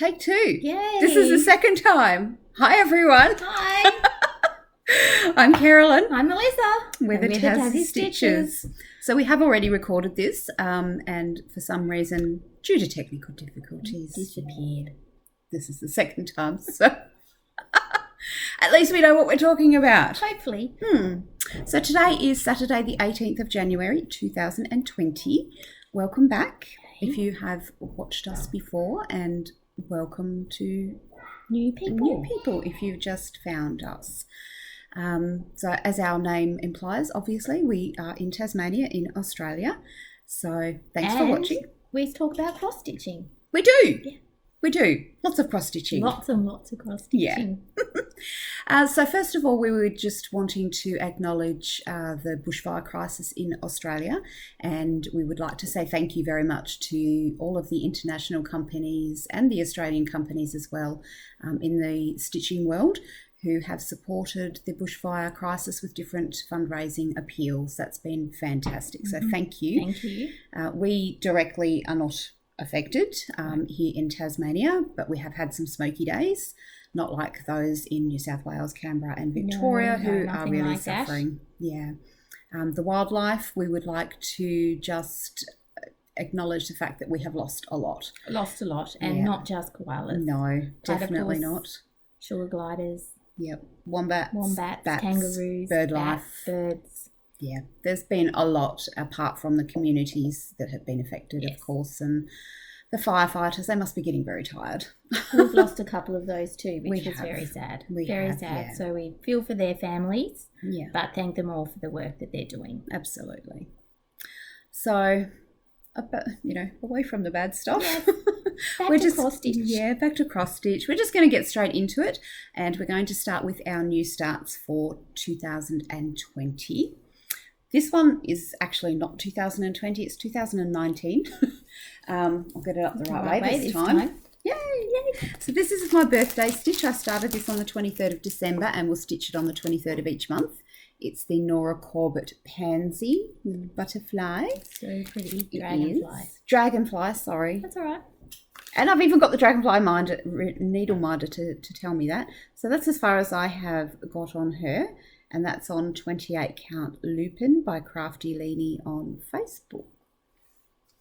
Take two. Yay. This is the second time. Hi, everyone. Hi. I'm Kerrilyn. I'm Melissa. We're the Tassie Stitches. So we have already recorded this and for some reason, due to technical difficulties, Disappeared. This is the second time, so at least we know what we're talking about. Hopefully. So today is Saturday the 18th of January 2020. Welcome back if you have watched us before, and welcome to New people. if you've just found us. So as our name implies, obviously we are in Tasmania in Australia. So thanks for watching. We talk about cross stitching. We do. Yeah. We do. Lots of cross stitching. Lots and lots of cross stitching. Yeah. So first of all, we were just wanting to acknowledge the bushfire crisis in Australia, and we would like to say thank you very much to all of the international companies and the Australian companies as well in the stitching world who have supported the bushfire crisis with different fundraising appeals. That's been fantastic. So thank you. Thank you. We directly are not affected here in Tasmania, but we have had some smoky days, not like those in New South Wales, Canberra and Victoria, who are really like suffering. Yeah. The wildlife, we would like to just acknowledge the fact that we have lost a lot. And not just koalas. No, definitely Platypus, not. Sugar gliders. Yep. Wombats, bats, kangaroos, bird life. birds. Yeah, there's been a lot apart from the communities that have been affected, of course, and the firefighters, they must be getting very tired. We've lost a couple of those too, which is very sad. Very sad. Yeah. So we feel for their families, Yeah, but thank them all for the work that they're doing. absolutely. So, away from the bad stuff. Yes. Back to cross stitch. Yeah, back to cross stitch. We're just going to get straight into it, and we're going to start with our new starts for 2020. This one is actually not 2020, it's 2019. I'll get it up the right way this time. Yay! So this is my birthday stitch. I started this on the 23rd of December and will stitch it on the 23rd of each month. It's the Nora Corbett Pansy butterfly. So pretty. Dragonfly, sorry. That's all right. And I've even got the dragonfly needle minder to tell me that. So that's as far as I have got on her. And that's on 28 Count Lupin by Crafty Leanie on Facebook.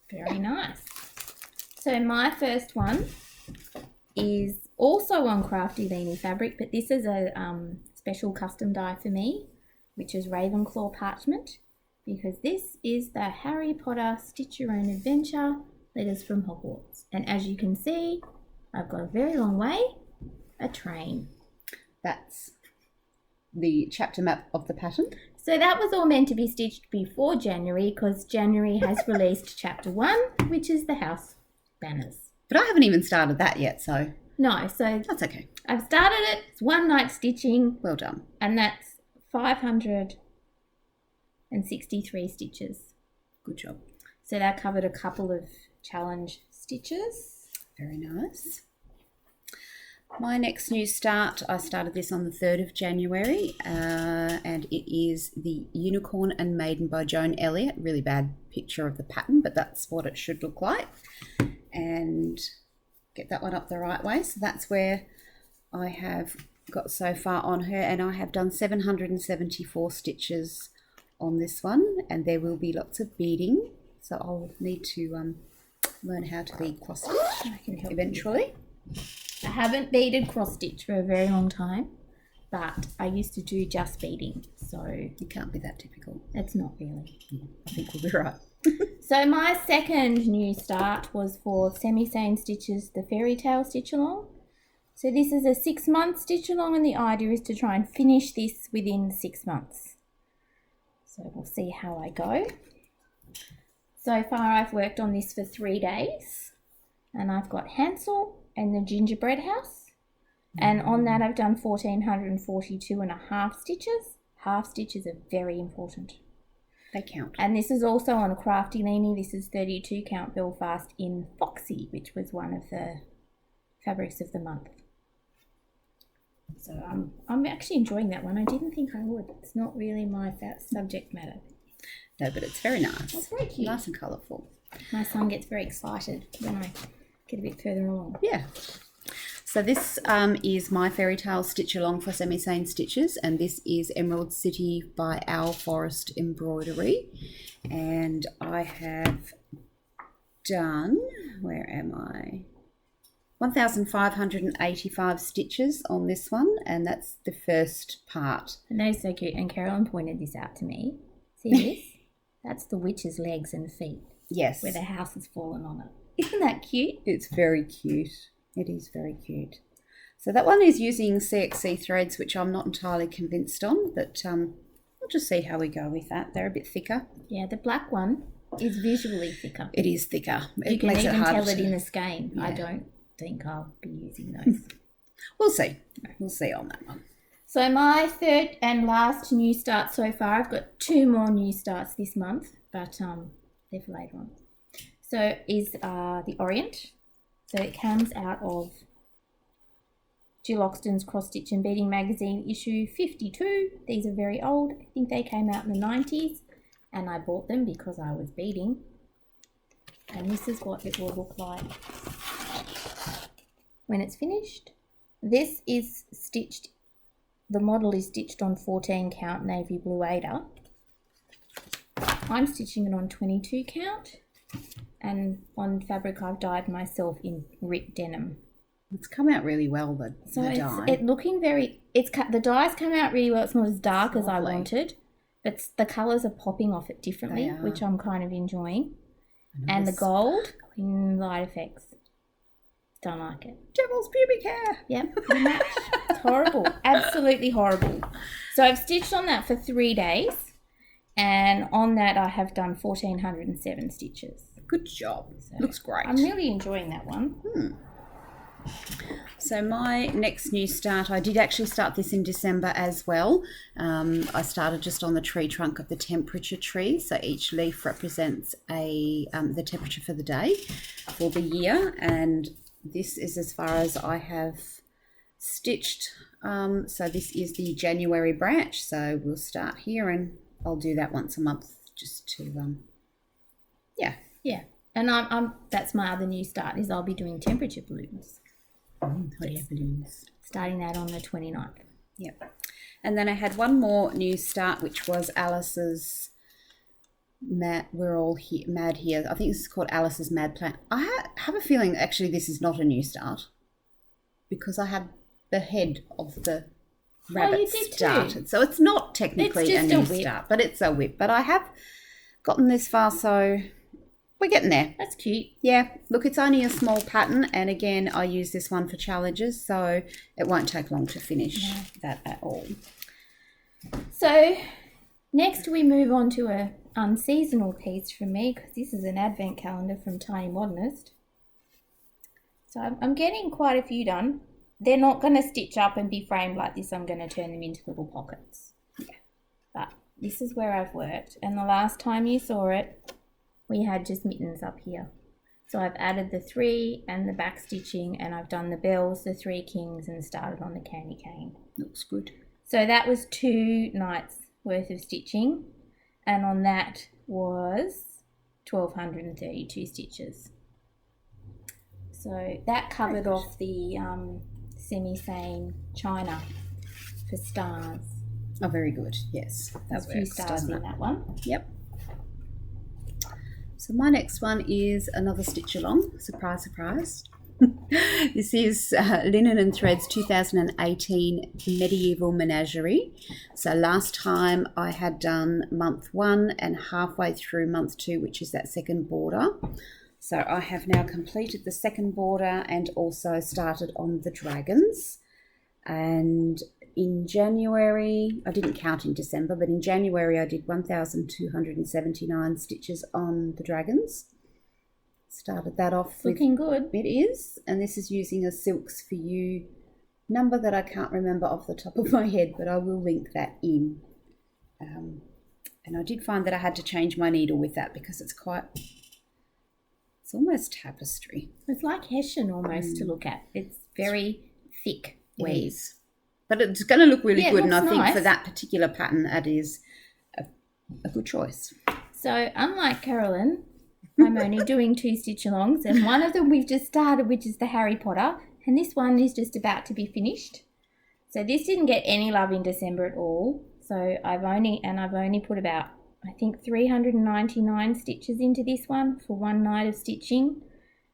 Very nice. So my first one is also on Crafty Leanie fabric, but this is a special custom dye for me, which is Ravenclaw parchment, because this is the Harry Potter Stitch Your Own Adventure Letters from Hogwarts. And as you can see, I've got a very long way, a train. That's the chapter map of the pattern. So that was all meant to be stitched before January, because January has released chapter 1, which is the house banners. But I haven't even started that yet, so... No, so... That's okay. I've started it. It's one night stitching. Well done. And that's 563 stitches. Good job. So that covered a couple of challenge stitches. Very nice. My next new start, I started this on the 3rd of January, and it is the Unicorn and Maiden by Joan Elliott. Really bad picture of the pattern, but that's what it should look like. And get that one up the right way. So that's where I have got so far on her, and I have done 774 stitches on this one, and there will be lots of beading. So I'll need to learn how to bead cross stitch eventually. I haven't beaded cross stitch for a very long time, but I used to do just beading, so it can't be that difficult. It's not really. Yeah, I think we'll be right. So my second new start was for Semi-Sane Stitches, the Fairy Tale Stitch Along. So this is a 6-month stitch along, and the idea is to try and finish this within 6 months. So we'll see how I go. So far I've worked on this for 3 days, and I've got Hansel and the gingerbread house, and on that I've done 1442.5 stitches. Half stitches are very important. They count. And this is also on a Crafty Leanie. This is 32 Count Belfast in Foxy, which was one of the fabrics of the month. So I'm actually enjoying that one. I didn't think I would. It's not really my subject matter. No, but it's very nice. It's very cute. Nice and colourful. My son gets very excited when I get a bit further along. Yeah. So this is my fairy tale stitch along for Semi-Sane Stitches, and this is Emerald City by Owl Forest Embroidery. And I have done, where am I? 1,585 stitches on this one, and that's the first part. And that is so cute. And Kerrilyn pointed this out to me. See this? That's the witch's legs and feet. Yes. Where the house has fallen on it. Isn't that cute? It's very cute. It is very cute. So that one is using CXC threads, which I'm not entirely convinced on, but we'll just see how we go with that. They're a bit thicker. Yeah, the black one is visually thicker. It is thicker. You can even tell it in the skein. Yeah. I don't think I'll be using those. We'll see. We'll see on that one. So my third and last new start so far, I've got 2 more new starts this month, but they're for later on. So is the Orient. So it comes out of Jill Oxton's Cross Stitch and Beading magazine issue 52. These are very old. I think they came out in the 90s, and I bought them because I was beading. And this is what it will look like when it's finished. This is stitched, the model is stitched on 14 count navy blue Aida. I'm stitching it on 22 count, and on fabric I've dyed myself in Rit denim. It's come out really well, the dye. It's looking very, the dye's come out really well. It's not as dark as I wanted, but the colours are popping off it differently, which I'm kind of enjoying. And the gold in light effects. Don't like it. Devil's pubic hair. Yep, the match. It's horrible. Absolutely horrible. So I've stitched on that for 3 days, and on that I have done 1,407 stitches. Good job. So looks great. I'm really enjoying that one. So my next new start, I did actually start this in December as well. I started just on the tree trunk of the temperature tree. So each leaf represents the temperature for the day for the year, and this is as far as I have stitched. So this is the January branch. So we'll start here, and I'll do that once a month just to, Yeah. And I'm that's my other new start, is I'll be doing temperature balloons. Hot air balloons. Starting that on the 29th. Yep. And then I had one more new start, which was Alice's We're All Mad Here. I think this is called Alice's Mad Plan. I have a feeling actually this is not a new start, because I had the head of the rabbit started. So it's not technically a new start, but it's a whip. But I have gotten this far, so we're getting there. That's cute. Yeah, look, it's only a small pattern, and again, I use this one for challenges, so it won't take long to finish that at all. So next we move on to a unseasonal piece from me, because this is an advent calendar from Tiny Modernist. So I'm getting quite a few done. They're not going to stitch up and be framed like this. I'm going to turn them into little pockets. Yeah. But this is where I've worked, and the last time you saw it, we had just mittens up here. So I've added the 3 and the back stitching, and I've done the bells, the 3 kings, and started on the candy cane. Looks good. So that was 2 nights worth of stitching, and on that was 1,232 stitches. So that covered off the semi-sane china for stars. Oh, very good. Yes, there's a few stars in that one. Yep. So my next one is another stitch along. Surprise, surprise. This is Linen and Threads 2018 Medieval Menagerie. So last time I had done month 1 and halfway through month 2, which is that second border. So I have now completed the second border and also started on the dragons. And in January, I didn't count in December, but in January I did 1,279 stitches on the dragons. Started that off. Looking good. It is. And this is using a Silks4U number that I can't remember off the top of my head, but I will link that in. And I did find that I had to change my needle with that because it's almost tapestry. It's like Hessian almost to look at. It's very thick weave. But it's going to look really good, and I nice. think for that particular pattern, that is a good choice. So unlike Kerrilyn, I'm only doing 2 stitch alongs, and one of them we've just started, which is the Harry Potter. And this one is just about to be finished. So this didn't get any love in December at all. So I've only put about, I think, 399 stitches into this one for one night of stitching.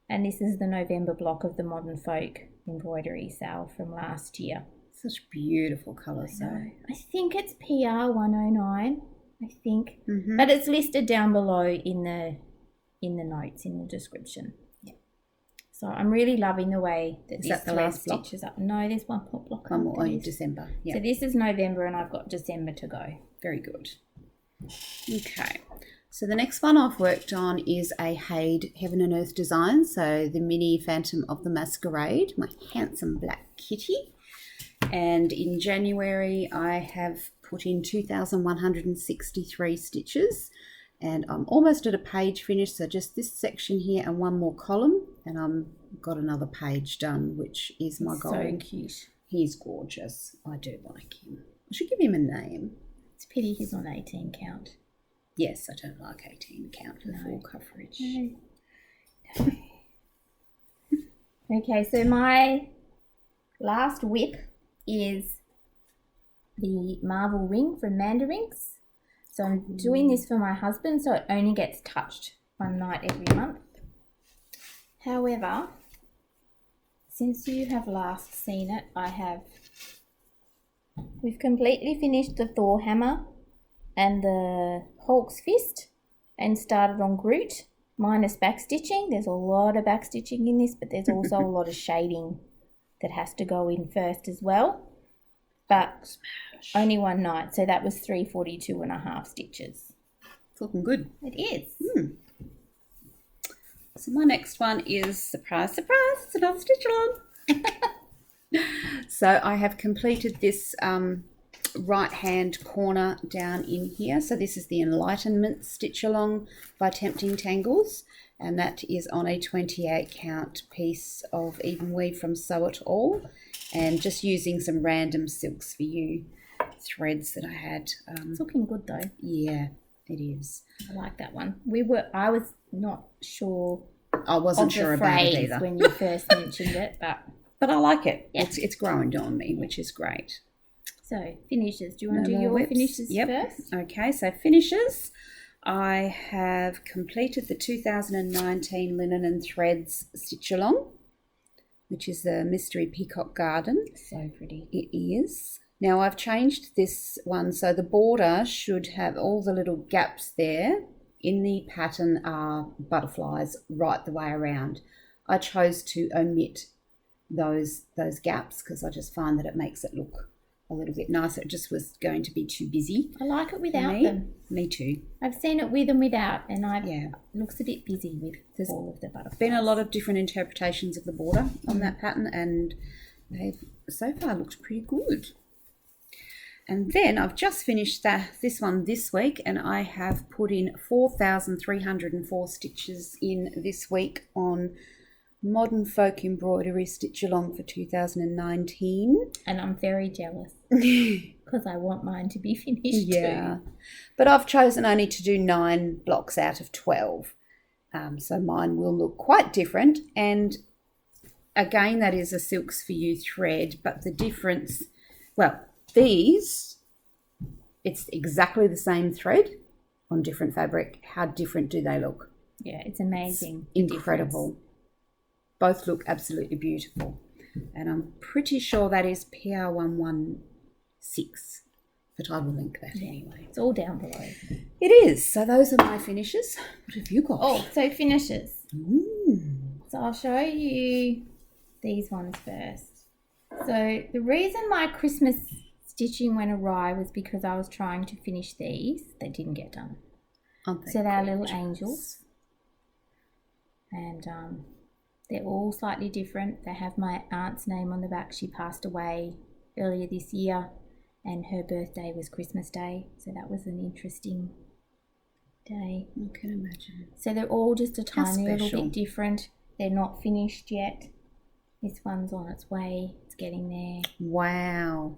And this is the November block of the Modern Folk embroidery sale from last year. Such beautiful colours, though. I think it's PR 109, I think. But it's listed down below in the notes, in the description. Yeah. So I'm really loving the way that this thread stitches up. No, there's one more block. One more in December. Yeah. So this is November and I've got December to go. Very good. Okay. So the next one I've worked on is a HAED Heaven and Earth design. So the mini Phantom of the Masquerade, my handsome black kitty. And in January I have put in 2,163 stitches. And I'm almost at a page finish, so just this section here and one more column, and I've got another page done, which is my goal. So cute. He's gorgeous. I do like him. I should give him a name. It's a pity he's on 18 count. Yes, I don't like 18 count for full coverage. No. Okay, so my last whip is the Marvel ring from Mandarinks. So I'm doing this for my husband, so it only gets touched one night every month. However, since you have last seen it, we've completely finished the Thor hammer and the Hulk's fist and started on Groot, minus backstitching. There's a lot of backstitching in this, but there's also a lot of shading that has to go in first as well. But only one night, so that was 342.5 stitches. It's looking good. It is. So my next one is, surprise, surprise, it's another stitch along. So I have completed this right hand corner down in here. So this is the Enlightenment stitch along by Tempting Tangles, and that is on a 28 count piece of even weave from Sew It All, and just using some random Silks4U threads that I had. It's looking good though. Yeah, it is. I like that one. I was not sure. I wasn't sure about it either when you first mentioned it, but I like it. Yeah. It's growing on me, which is great. So finishes. Do you want to do your finishes first? Okay, so finishes. I have completed the 2019 Linen and Threads stitch along, which is the Mystery Peacock Garden. So pretty. It is. Now I've changed this one, so the border should have all the little gaps there. In the pattern are butterflies right the way around. I chose to omit those gaps because I just find that it makes it look a little bit nicer. It just was going to be too busy. I like it without them. Me too. I've seen it with and without, and it looks a bit busy with all of the butterflies. Been a lot of different interpretations of the border on that pattern, and they've so far looked pretty good. And then I've just finished this one this week, and I have put in 4,304 stitches in this week on Modern Folk Embroidery Stitch Along for 2019. And I'm very jealous because I want mine to be finished too. But I've chosen only to do 9 blocks out of 12. So mine will look quite different. And again, that is a Silks4U thread, but the difference, these, it's exactly the same thread on different fabric. How different do they look? Yeah, it's amazing. It's incredible. Both look absolutely beautiful. And I'm pretty sure that is PR116, but I will link that anyway. It's all down below. It is. So those are my finishes. What have you got? Oh, so finishes. So I'll show you these ones first. So the reason my Christmas stitching went awry was because I was trying to finish these. They didn't get done. So they're little angels. And they're all slightly different. They have my aunt's name on the back. She passed away earlier this year, and her birthday was Christmas Day. So that was an interesting day. I can imagine. So they're all just a tiny little bit different. They're not finished yet. This one's on its way. It's getting there. Wow.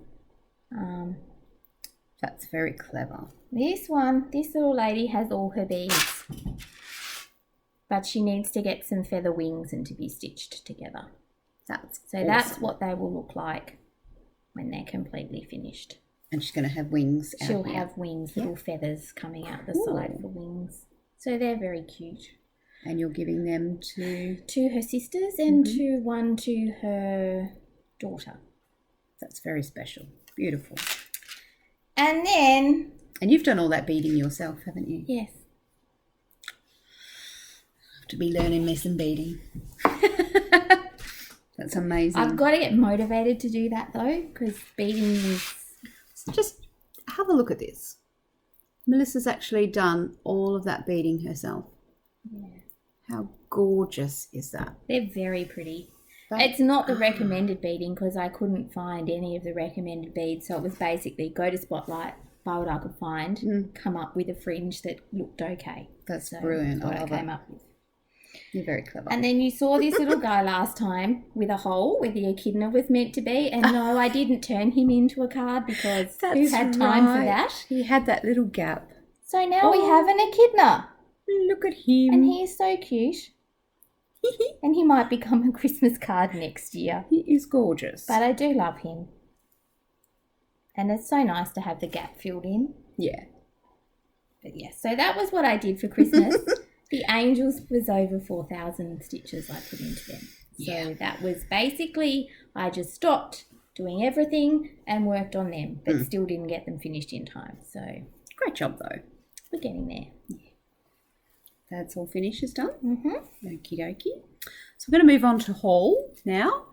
That's very clever. This little lady has all her beads, but she needs to get some feather wings and to be stitched together. That's So awesome. that's what they will look like when they're completely finished. And she's going to have wings. She'll have wings, little feathers coming out the side for wings. So they're very cute. And you're giving them to her sisters and one to her daughter. That's very special. Beautiful. And then... And you've done all that beading yourself, haven't you? Yes. To be learning messing beading. That's amazing. I've got to get motivated to do that though, because beading is... Just have a look at this. Melissa's actually done all of that beading herself. Yeah. How gorgeous is that? They're very pretty. It's not the recommended beading because I couldn't find any of the recommended beads. So it was basically go to Spotlight, buy what I could find, come up with a fringe that looked okay. That's brilliant. I came up with. You're very clever. And then you saw this little guy last time with a hole where the echidna was meant to be. And no, I didn't turn him into a card because who had time for that? He had that little gap. So now we have an echidna. Look at him. And he is so cute. And he might become a Christmas card next year. He is gorgeous. But I do love him. And it's so nice to have the gap filled in. Yeah. But yes, so that was what I did for Christmas. The angels was over 4,000 stitches I put into them. So that was basically, I just stopped doing everything and worked on them, but still didn't get them finished in time. So great job though. We're getting there. Yeah. That's all finished is done. Okie dokie. So I'm going to move on to haul now.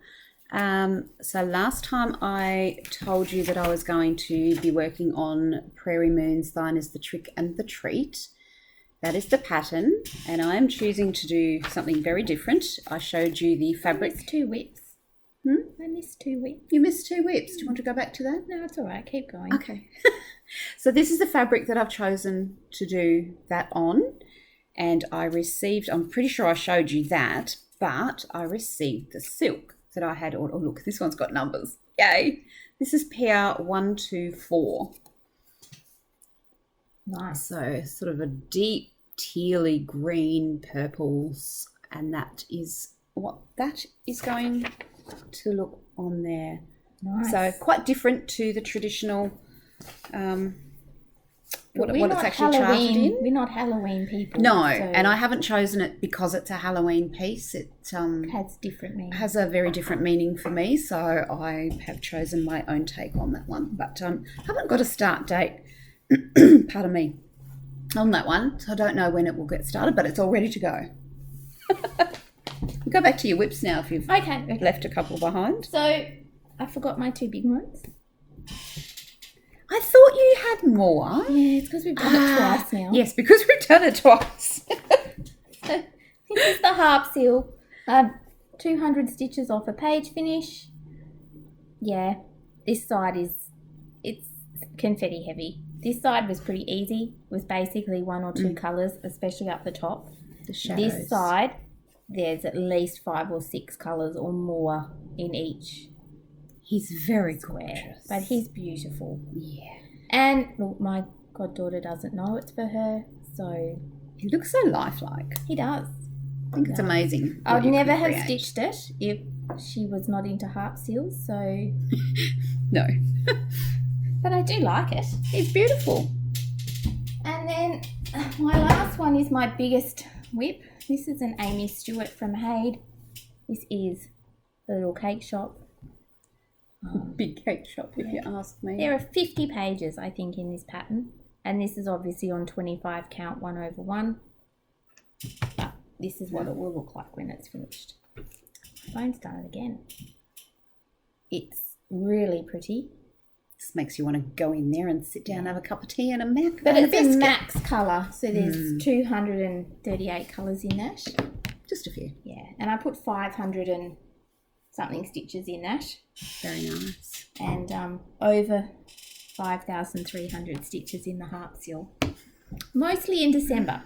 So last time I told you that I was going to be working on Prairie Moon's Thine is the Trick and the Treat. That is the pattern, and I am choosing to do something very different. I showed you the fabric. I missed 2 whips. I missed 2 whips. You missed 2 whips. Do you want to go back to that? No, it's all right. Keep going. Okay. So this is the fabric that I've chosen to do that on, and I received, I'm pretty sure I showed you that, but I received the silk that I had ordered. Oh, look, this one's got numbers. Yay. This is PR 124. Nice. So sort of a deep tealy green purples, and that is what that is going to look on there. Nice. So quite different to the traditional what We're it's not actually charted in. We're not Halloween people. No, so and I haven't chosen it because it's a Halloween piece. It has different meaning. has a very different meaning for me, so I have chosen my own take on that one. But haven't got a start date, pardon me, on that one, so I don't know when it will get started, but it's all ready to go. Go back to your whips now if you've left a couple behind. So I forgot my 2 big ones. I thought you had more. Yeah, it's because we've done it twice now. Yes, because we've done it twice. So this is the Harp seal. 200 stitches off a page finish. Yeah, this side it's confetti heavy. This side was pretty easy. It was basically 1 or 2 colours, especially up the top. The shadows. This side, there's at least 5 or 6 colours or more in each. He's very square, gorgeous. but he's beautiful. Yeah. And look, my goddaughter doesn't know it's for her, so He looks so lifelike. he does. I think it's amazing. I would what you never can have create. stitched it if she was not into harp seals, so... No. But I do like it. It's beautiful. And then my last one is my biggest whip. This is an Aimee Stewart from HAED. This is the little cake shop. Big cake shop, if you ask me. There are 50 pages, I think, in this pattern. And this is obviously on 25 count 1/1. But this is what it will look like when it's finished. My phone's done it again. It's really pretty. This makes you want to go in there and sit down, have a cup of tea and a mac. But and it's a biscuit. max colour, so there's 238 colours in that. Just a few. Yeah, and I put 500 and something stitches in that. Very nice. And over 5,300 stitches in the harp seal. Mostly in December.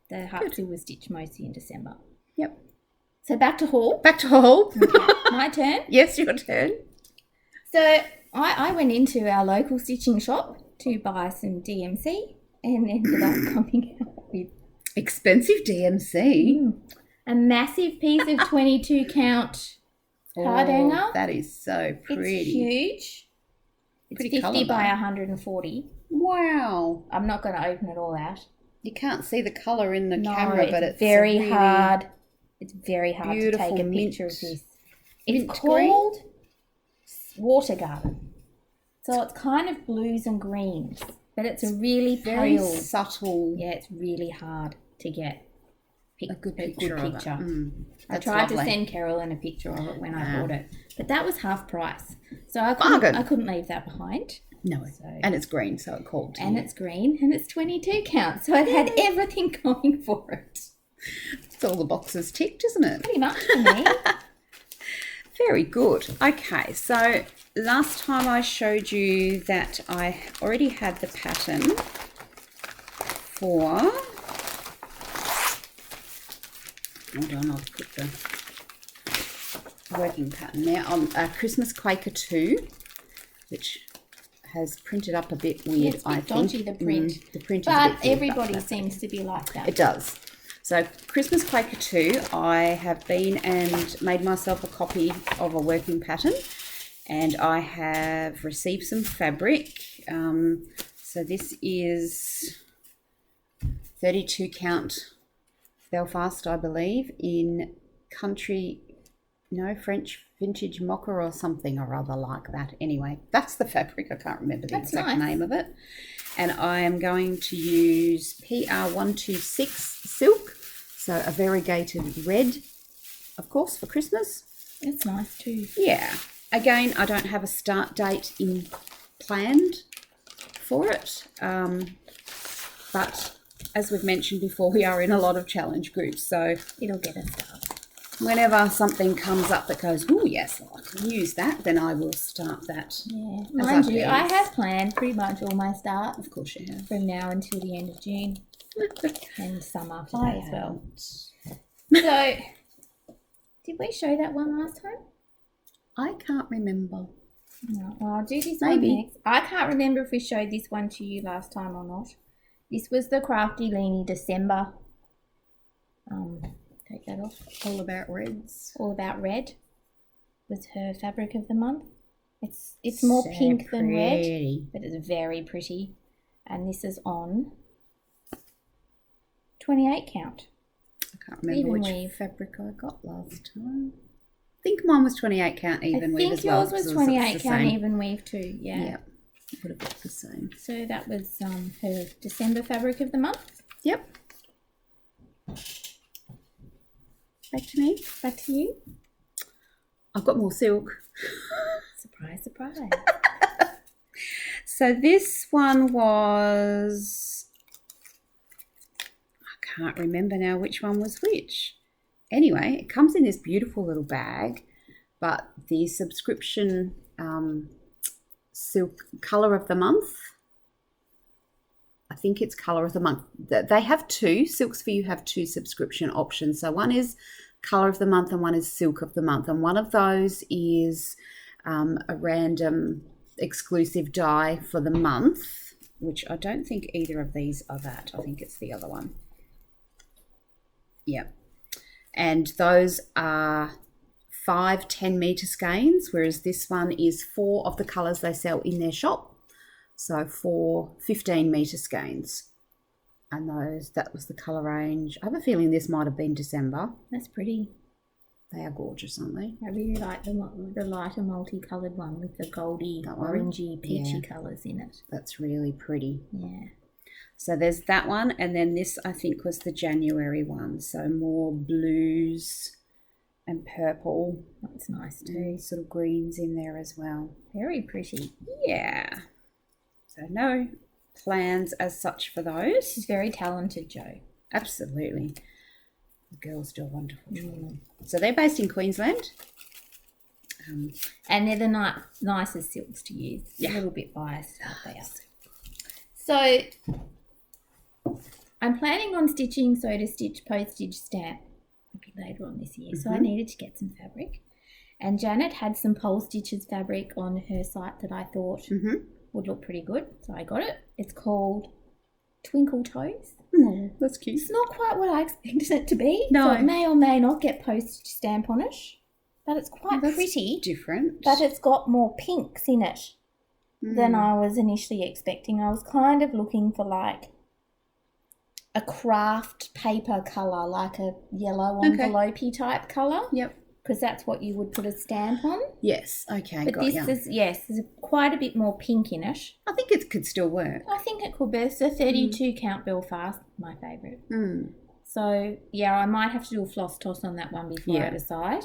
The harp seal was stitched mostly in December. Yep. So back to haul. Back to haul. Okay, my turn. Yes, your turn. So I went into our local stitching shop to buy some DMC and ended up coming out with Expensive DMC. a massive piece of 22 count Hardanger. That is so pretty. It's huge. It's Pretty 50 colour, by though. 140. Wow. I'm not going to open it all out. You can't see the colour in the No, camera, but it's very really hard. It's very hard to beautiful take a picture mint- of this. mint It's called Water Garden. So it's kind of blues and greens, but it's a really very pale. subtle. Yeah, it's really hard to get A good picture of it. I That's tried lovely. to send Kerrilyn a picture of it when I Wow. bought it, but that was half price. So Bargain. I couldn't leave that behind. No, and it's green, so it called to And you. it's green and it's 22 count, so it had everything going for it. It's all the boxes ticked, isn't it? Pretty much for me. Very good. Okay, so last time I showed you that I already had the pattern for... Hold on, I'll put the working pattern there on Christmas Quaker 2, which has printed up a bit weird, It's a bit dodgy, the print. The print is a But bit weird, everybody that's seems to be like that. It does. So Christmas Quaker 2, I have been and made myself a copy of a working pattern, and I have received some fabric. So this is 32 count Belfast, I believe, in French vintage mocha or something or other like that. Anyway, that's the fabric. I can't remember the exact name of it. And I am going to use PR126 silk, so a variegated red, of course, for Christmas. It's nice too. Yeah. Again, I don't have a start date planned for it, but as we've mentioned before, we are in a lot of challenge groups, so It'll get us started. whenever something comes up that goes, oh yes, I can use that, then I will start that. Yeah. As Mind I you, I please. have planned pretty much all my starts Of course you have. from now until the end of June and some after that as well. haven't. So, did we show that one last time? I can't remember. No. Well, I'll do this Maybe. one next. I can't remember if we showed this one to you last time or not. This was the Crafty Leanie December. Take that off. All about reds. All About Red was her fabric of the month. It's more So pink than red, pretty. but it's very pretty. And this is on 28 count. I can't remember Even which weave. fabric I got last time. I think mine was 28 count even I weave think as well. yours was so 28 it's the count same. even weave too. Yeah. Yeah, it would have looked the same. So that was her December fabric of the month. Yep. Back to me. Back to you. I've got more silk. Surprise, surprise. So this one was, I can't remember now which one was which. Anyway, it comes in this beautiful little bag, but the subscription silk colour of the month, I think it's colour of the month. They have two. Silks4U have two subscription options. So one is colour of the month and one is silk of the month. And one of those is a random exclusive dye for the month, which I don't think either of these are that. I think it's the other one. Yeah. And those are 5 10-metre skeins, whereas this one is 4 of the colours they sell in their shop. So 4 15-metre skeins. And that was the colour range. I have a feeling this might have been December. That's pretty. They are gorgeous, aren't they? I really like the lighter multicoloured one with the goldy, That one? orangey, peachy Yeah. colours in it. That's really pretty. Yeah. So there's that one, and then this I think was the January one. So more blues and purple. That's nice too. And sort of greens in there as well. Very pretty. Yeah. So no plans as such for those. She's very talented, Jo. Absolutely. The girls do a wonderful job. So they're based in Queensland. And they're the nicest silks to use. Yeah. A little bit biased, but they are. So I'm planning on stitching Soda Stitch postage stamp a bit later on this year. So I needed to get some fabric. And Janet had some Pole Stitches fabric on her site that I thought would look pretty good. So I got it. It's called Twinkle Toes. Oh, that's cute. It's not quite what I expected it to be. No. So it may or may not get postage stamp on it. but it's quite pretty. Different. But it's got more pinks in it than I was initially expecting. I was kind of looking for like a craft paper colour, like a yellow envelope-y type colour. Yep. Because that's what you would put a stamp on. Yes, okay, but this is, there's quite a bit more pink in it. I think it could still work. I think it could be. So 32 count Belfast, my favourite. So, yeah, I might have to do a floss toss on that one before I decide.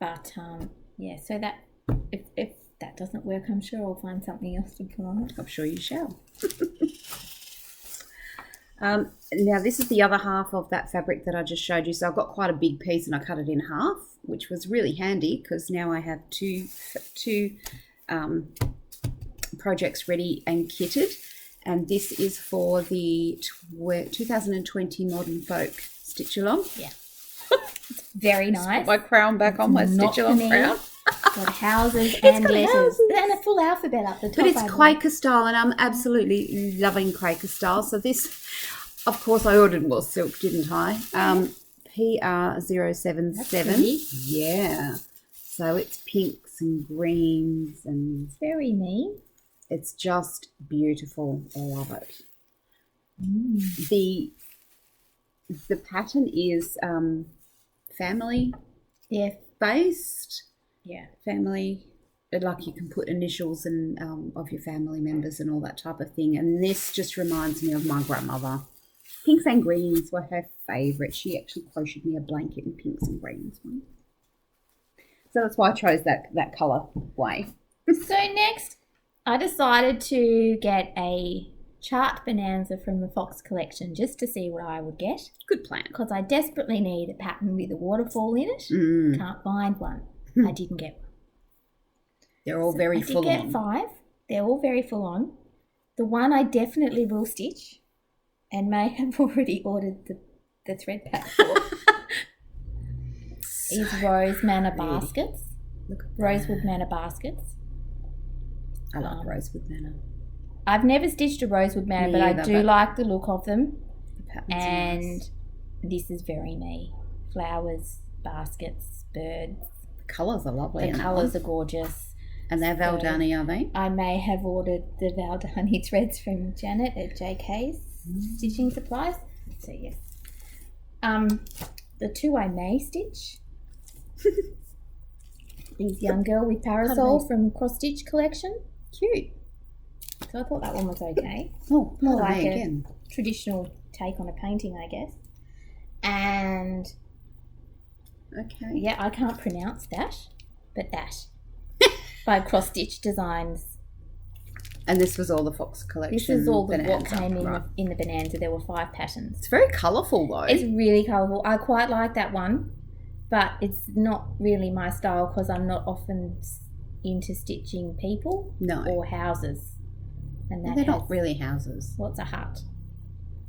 But, so that, if that doesn't work, I'm sure I'll find something else to put on it. I'm sure you shall. Now, this is the other half of that fabric that I just showed you. So I've got quite a big piece and I cut it in half, which was really handy because now I have two projects ready and kitted. And this is for the 2020 Modern Folk Stitch Along. Yeah. It's very nice. Put my crown back on my Stitch Along crown. Got houses and letters. And a full alphabet up the top. But it's Quaker style and I'm absolutely loving Quaker style. So this, of course, I ordered more silk, didn't I? PR077. Yeah. So it's pinks and greens and... It's very neat. It's just beautiful. I love it. The pattern is family based. Yeah. Family, like you can put initials and of your family members and all that type of thing. And this just reminds me of my grandmother. Pinks and greens were her favourite. She actually crocheted me a blanket in pinks and greens one. So that's why I chose that colour way. So next, I decided to get a chart bonanza from the Fox collection just to see what I would get. Good plan. Because I desperately need a pattern with a waterfall in it. Can't find one. I didn't get one. They're all very full on. I did get 5. They're all very full on. The one I definitely will stitch and may have already ordered the thread pack for is Rose Manor Baskets. Rosewood Manor Baskets. I like Rosewood Manor. I've never stitched a Rosewood Manor, but I do like the look of them. The and this is very me. Flowers, baskets, birds. The colours are lovely. The colours are gorgeous. And they're Valdani, are they? I may have ordered the Valdani threads from Janet at JK's Stitching Supplies. So, yes. The 2 I may stitch. Is Young Girl with Parasol from Cross Stitch Collection. Cute. So I thought that one was okay. Oh, more like a traditional take on a painting, I guess. And yeah, I can't pronounce that, but that by Cross Stitch Designs. And this was all the Fox collection. This is all what came in the bonanza. There were 5 patterns. It's very colourful though. It's really colourful. I quite like that one, but it's not really my style because I'm not often into stitching people or houses. And they're not really houses. What's a hut?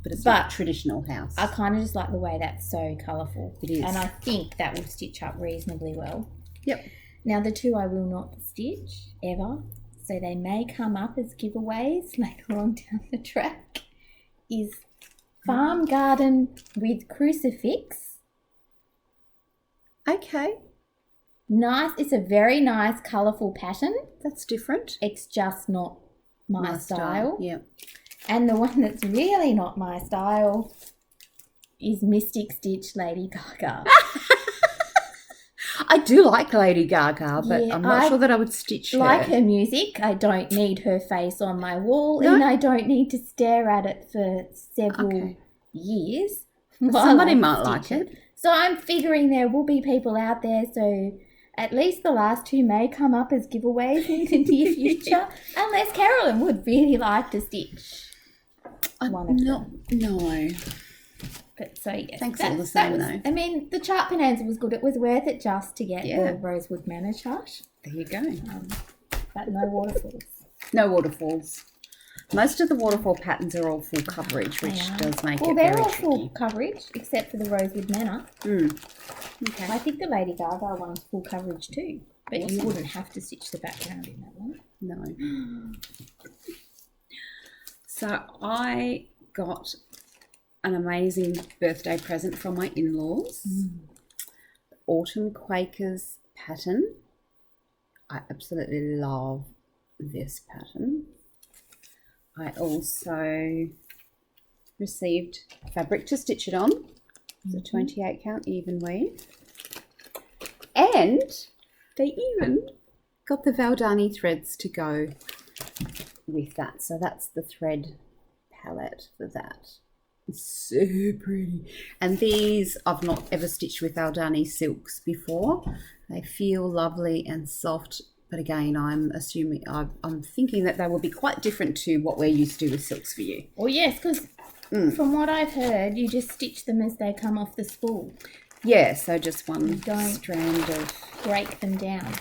But it's not a traditional house. I kind of just like the way that's so colourful. It is. And I think that will stitch up reasonably well. Yep. Now the 2 I will not stitch ever, so they may come up as giveaways later on down the track, is Farm Garden with Crucifix. Okay. Nice. It's a very nice colourful pattern. That's different. It's just not my style. Yeah. And the one that's really not my style is Mystic Stitch Lady Gaga. I do like Lady Gaga, but I'm not sure that I would stitch her. Like her music. I don't need her face on my wall, and I don't need to stare at it for several years. Somebody might like it. So I'm figuring there will be people out there, so at least the last 2 may come up as giveaways in the near future, unless Kerrilyn would really like to stitch one of them. No. But so, yes. Thanks all the same, though. I mean, the chart bonanza was good. It was worth it just to get the Rosewood Manor chart. There you go. But no waterfalls. No waterfalls. Most of the waterfall patterns are all full coverage, which does make it very tricky. Well, they're all full coverage, except for the Rosewood Manor. Okay. I think the Lady Gaga one's full coverage too. But you wouldn't have to stitch the background in that one. No. So I got an amazing birthday present from my in-laws. Autumn Quakers pattern. I absolutely love this pattern. I also received fabric to stitch it on. It's a 28 count even weave. And they even got the Valdani threads to go with that. So that's the thread palette for that. It's so pretty. And these I've not ever stitched with Valdani silks before. They feel lovely and soft. But again, I'm thinking that they will be quite different to what we're used to with Silks4U. Well, yes, because from what I've heard, you just stitch them as they come off the spool. Yeah, so just one Don't strand of... break them down.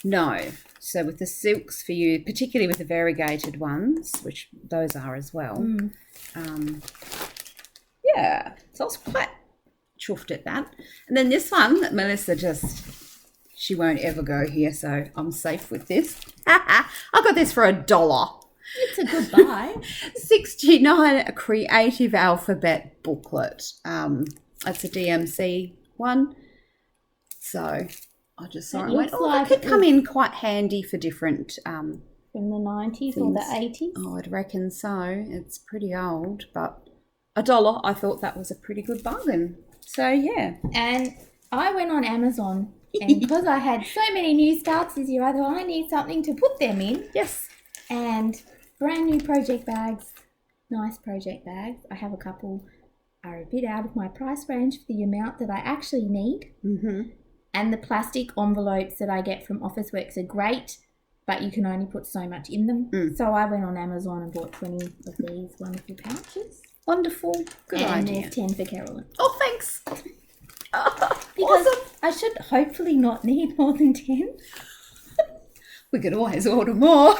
No. So with the Silks4U, particularly with the variegated ones, which those are as well, yeah, so I was quite chuffed at that. And then this one, Melissa she won't ever go here, so I'm safe with this. I got this for $1. It's a good buy. 69, a creative alphabet booklet. It's a DMC one. So I just saw it and went, that could come in quite handy for different... from the 90s things. or the 80s? Oh, I'd reckon so. It's pretty old, but $1, I thought that was a pretty good bargain. So, yeah. And I went on Amazon, and because I had so many new starts this year, I thought I need something to put them in. Yes. And brand new project bags, nice project bags. I have a couple, are a bit out of my price range for the amount that I actually need. Mm-hmm. And the plastic envelopes that I get from Officeworks are great, but you can only put so much in them. So I went on Amazon and bought 20 of these wonderful pouches. Wonderful. Good idea. And there's 10 for Kerrilyn. Oh, thanks. Because awesome. I should hopefully not need more than 10. We could always order more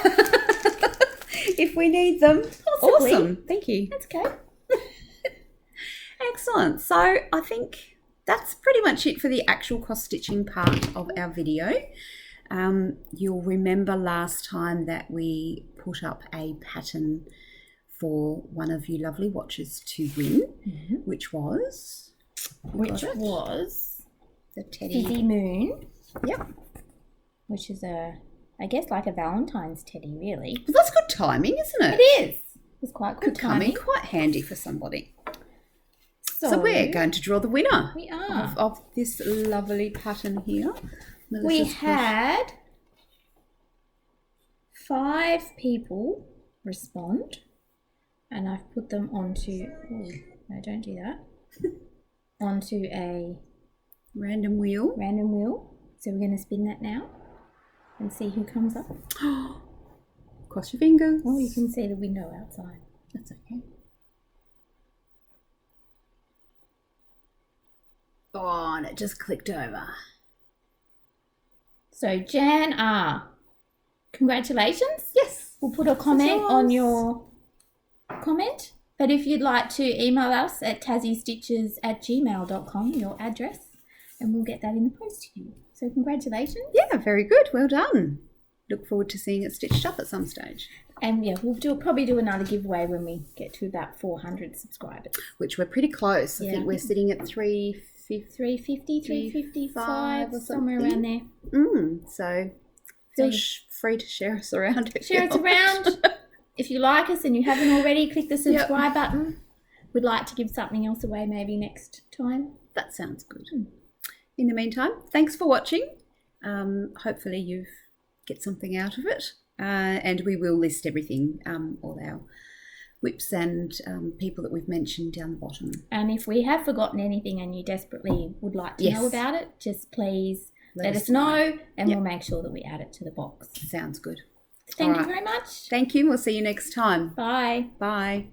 if we need them. Possibly. Awesome. Thank you. That's okay. Excellent. So I think that's pretty much it for the actual cross-stitching part of our video. You'll remember last time that we put up a pattern for one of you lovely watchers to win, which was the teddy Fizzy Moon. Yep. Which is I guess like a Valentine's teddy, really. Well, that's good timing, isn't it? It is. It's quite good Could come in timing. quite handy for somebody. So we're going to draw the winner. We are. Of this lovely pattern here. We Melissa's had 5 people respond, and I've put them onto, oh, no, don't do that, onto a random wheel. So we're going to spin that now and see who comes up. Cross your fingers. Oh, you can see the window outside. That's okay. Oh, and it just clicked over. So Jan R, congratulations. Yes. We'll put a comment on your comment. But if you'd like to email us at tazzystitches@gmail.com, your address, and we'll get that in the post to you. So congratulations. Yeah, very good. Well done. Look forward to seeing it stitched up at some stage. And yeah, we'll probably do another giveaway when we get to about 400 subscribers. Which we're pretty close. I think we're sitting at 350, 355, or somewhere something. around there. So feel free to share us around. Share us around. If you like us and you haven't already, click the subscribe button. We'd like to give something else away maybe next time. That sounds good. In the meantime, thanks for watching. Hopefully you get something out of it. And we will list everything, all our whips and people that we've mentioned down the bottom. And if we have forgotten anything and you desperately would like to know about it, just please let us know and we'll make sure that we add it to the box. Sounds good. Thank you very much. Thank you. We'll see you next time. Bye. Bye.